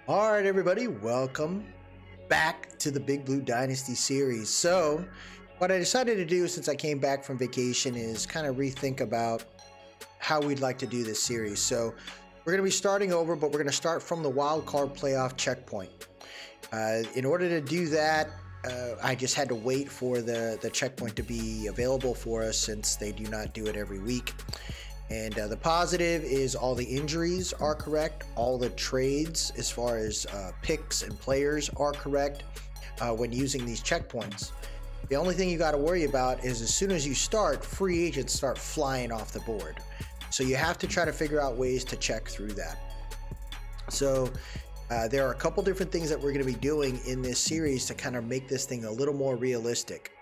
All right, everybody, welcome back to the Big Blue Dynasty series. So, what I decided to do since I came back from vacation is kind of rethink about how we'd like to do this series. So, we're going to be starting over, but we're going to start from the wild card playoff checkpoint. In order to do that, I just had to wait for the checkpoint to be available for us since they do not do it every week. And the positive is all the injuries are correct. All the trades as far as picks and players are correct when using these checkpoints. The only thing you got to worry about is as soon as you start, free agents start flying off the board. So you have to try to figure out ways to check through that. So there are a couple different things that we're going to be doing in this series to kind of make this thing a little more realistic.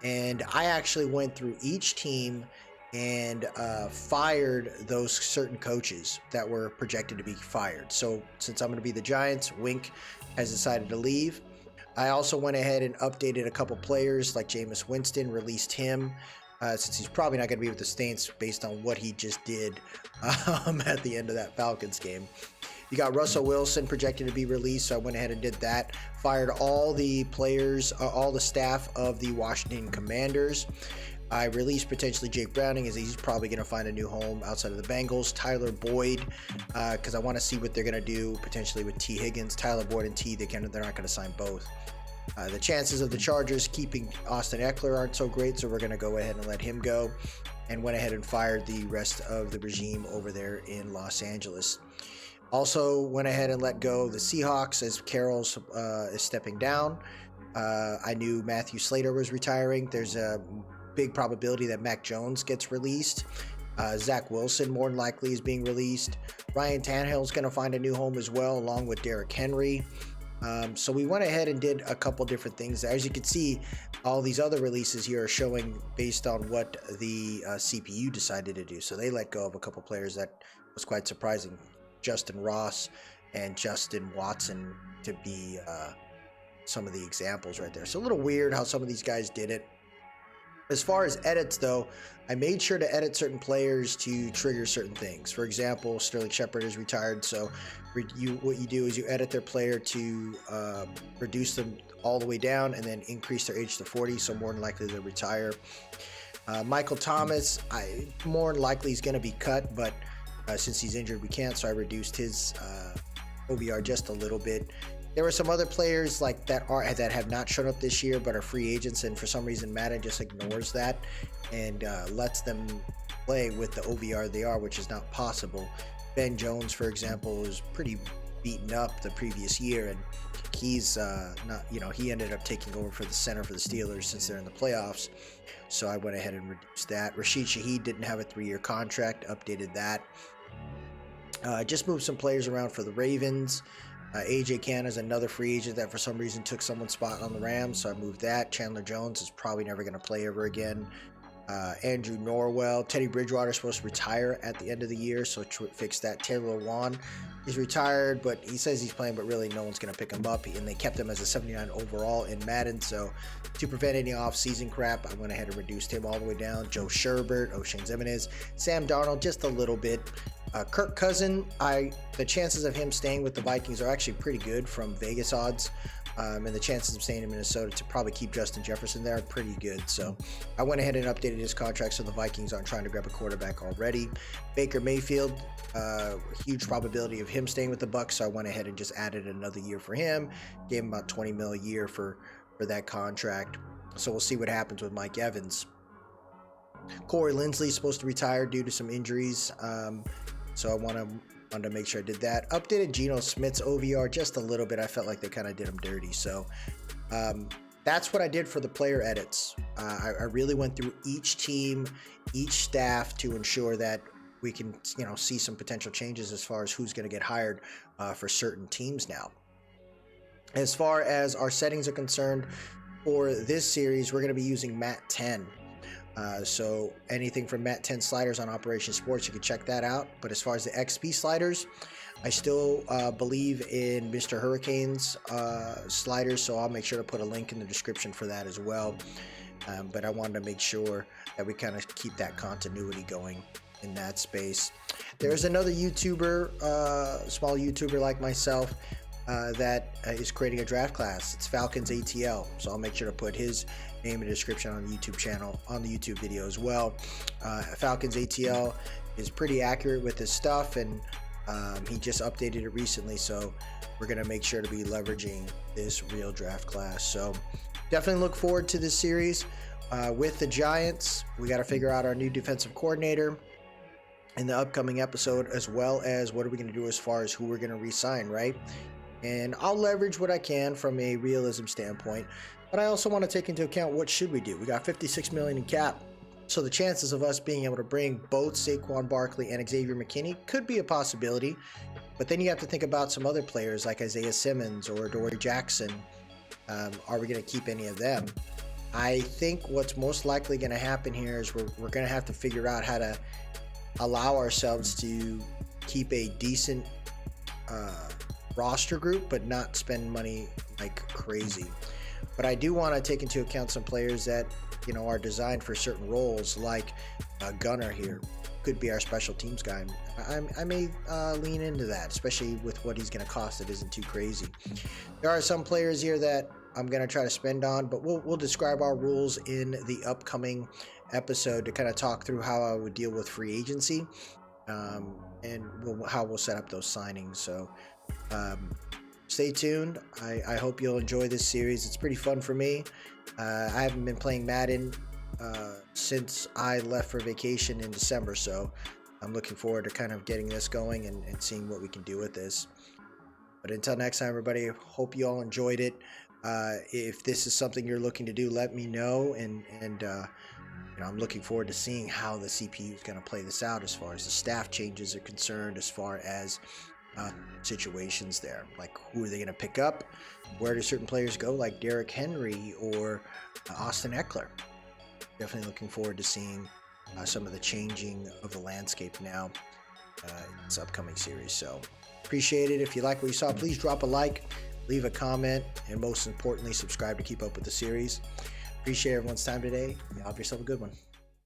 And I actually went through each team and fired those certain coaches that were projected to be fired. So since I'm going to be the Giants, Wink has decided to leave. I also went ahead and updated a couple players like Jameis Winston, released him since he's probably not going to be with the Saints based on what he just did at the end of that Falcons game. You got Russell Wilson projected to be released, so I went ahead and did that. Fired all the players, all the staff of the Washington Commanders. I released potentially Jake Browning as he's probably going to find a new home outside of the Bengals. Tyler Boyd, because I want to see what they're going to do potentially with T. Higgins. Tyler Boyd and T, they're not going to sign both. The chances of the Chargers keeping Austin Eckler aren't so great, so we're going to go ahead and let him go. And went ahead and fired the rest of the regime over there in Los Angeles. Also went ahead and let go the Seahawks as Carroll's is stepping down. I knew Matthew Slater was retiring. There's a big probability that Mac Jones gets released. Zach Wilson more than likely is being released. Ryan Tannehill's going to find a new home as well, along with Derrick Henry. So we went ahead and did a couple different things. As you can see, all these other releases here are showing based on what the CPU decided to do. So they let go of a couple players that was quite surprising. Justin Ross and Justin Watson to be some of the examples right there. So a little weird how some of these guys did it. As far as edits, though, I made sure to edit certain players to trigger certain things. For example, Sterling Shepard is retired, so what you do is you edit their player to reduce them all the way down and then increase their age to 40, so more than likely they'll retire. Michael Thomas, more than likely he's going to be cut, but since he's injured, we can't, so I reduced his OBR just a little bit. There were some other players like that have not shown up this year but are free agents, and for some reason Madden just ignores that and lets them play with the OBR they are, which is not possible. Ben Jones, for example, was pretty beaten up the previous year, and he's he ended up taking over for the center for the Steelers since they're in the playoffs. So I went ahead and reduced that. Rashid Shaheed didn't have a 3-year contract, updated that. Just moved some players around for the Ravens. AJ Cann is another free agent that for some reason took someone's spot on the Rams, so I moved that. Chandler Jones is probably never going to play ever again. Andrew Norwell. Teddy Bridgewater is supposed to retire at the end of the year, so fix that. Taylor Lewan is retired, but he says he's playing, but really no one's going to pick him up, and they kept him as a 79 overall in Madden, so to prevent any off-season crap, I went ahead and reduced him all the way down. Joe Sherbert, O'Shane Ximines, Sam Darnold just a little bit. Kirk Cousin, the chances of him staying with the Vikings are actually pretty good from Vegas odds, and the chances of staying in Minnesota to probably keep Justin Jefferson there are pretty good. So I went ahead and updated his contract so the Vikings aren't trying to grab a quarterback already. Baker Mayfield, huge probability of him staying with the Bucs, so I went ahead and just added another year for him, gave him about $20 million a year for that contract. So we'll see what happens with Mike Evans. Corey Linsley is supposed to retire due to some injuries. So I wanted to make sure I did that. Updated Geno Smith's OVR just a little bit. I felt like they kind of did him dirty. So that's what I did for the player edits. I really went through each team, each staff to ensure that we can see some potential changes as far as who's going to get hired for certain teams now. As far as our settings are concerned, for this series, we're going to be using Mat 10. So anything from Mat 10 sliders on Operation Sports, you can check that out. But as far as the XP sliders, I still believe in Mr. Hurricane's sliders, so I'll make sure to put a link in the description for that as well. But I wanted to make sure that we kind of keep that continuity going in that space. There's another YouTuber, small YouTuber like myself, that is creating a draft class. It's Falcons ATL, so I'll make sure to put his name in the description on the YouTube channel, on the YouTube video as well. Falcons ATL is pretty accurate with his stuff, and he just updated it recently, so we're going to make sure to be leveraging this real draft class. So definitely look forward to this series. With the Giants, we got to figure out our new defensive coordinator in the upcoming episode, as well as what are we going to do as far as who we're going to re-sign, right? And I'll leverage what I can from a realism standpoint, but I also want to take into account what should we do. We got $56 million in cap, so the chances of us being able to bring both Saquon Barkley and Xavier McKinney could be a possibility. But then you have to think about some other players like Isaiah Simmons or Dory Jackson. Are we going to keep any of them? I think what's most likely going to happen here is we're going to have to figure out how to allow ourselves to keep a decent roster group, but not spend money like crazy. But I do want to take into account some players that, you know, are designed for certain roles, like Gunner here could be our special teams guy. I may lean into that, especially with what he's going to cost. It isn't too crazy. There are some players here that I'm going to try to spend on, but we'll describe our rules in the upcoming episode to kind of talk through how I would deal with free agency, and how we'll set up those signings. So stay tuned. I hope you'll enjoy this series. It's pretty fun for me. I haven't been playing Madden since I left for vacation in December, so I'm looking forward to kind of getting this going and seeing what we can do with this. But until next time, everybody, hope you all enjoyed it. If this is something you're looking to do, let me know, and you know, I'm looking forward to seeing how the CPU is going to play this out as far as the staff changes are concerned, as far as situations there, like who are they going to pick up, where do certain players go, like Derrick Henry or Austin Eckler. Definitely looking forward to seeing some of the changing of the landscape now in this upcoming series. So appreciate it. If you like what you saw, please drop a like, leave a comment, and most importantly, subscribe to keep up with the series. Appreciate everyone's time today. You have yourself a good one.